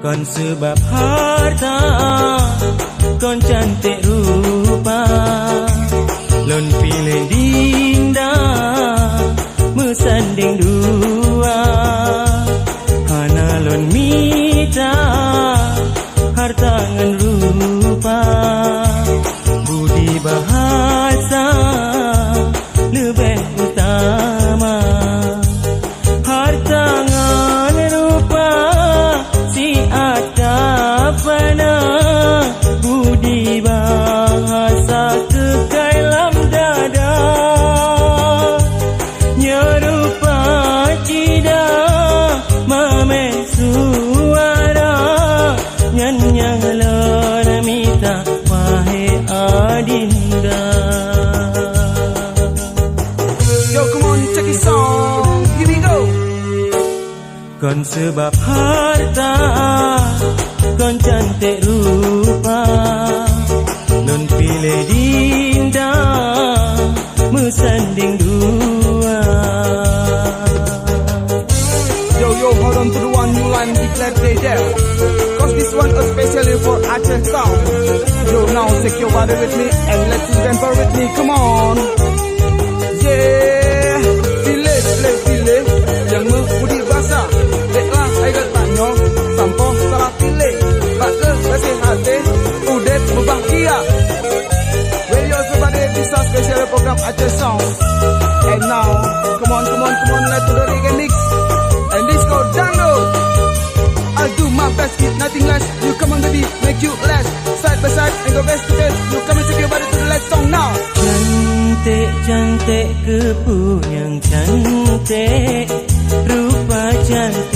Kon sebab harta, kon cantik rupa, lon pilih dinda mesanding dua. Hana lon mita harta ngan rupa, budi bahasa lebih utama. Harta ngan rupa si ada pana, budi bahasa kekal dalam dada. Nyerupa cida mamen suara, nyanyang lon mita wahai adinda. Yo, come on, check this song. Here we go. Kon sebab harta, kon cantik rupa, lon pilih dinda mesanding dua. Yo, hold on to the one new line, declare play there. Cause this one especially for Aceh sound. Yo, now take your body with me and let's remember with me, come on. Yeah, pilih, pilih, pilih yang membudi bahasa. Deklah aigat tanyo, sampo salah pilih. Baka kasih hati, udet berbahagia. Radio Sebade bisa special program Aceh Sound. And now, come on, let's do the reggae mix. And this go download. I'll do my best, keep nothing less. You come on baby, make you last. Side by side and go best to best. You come and take your body to the last song now. Cantik, cantik kepunyang cantik, rupa cantik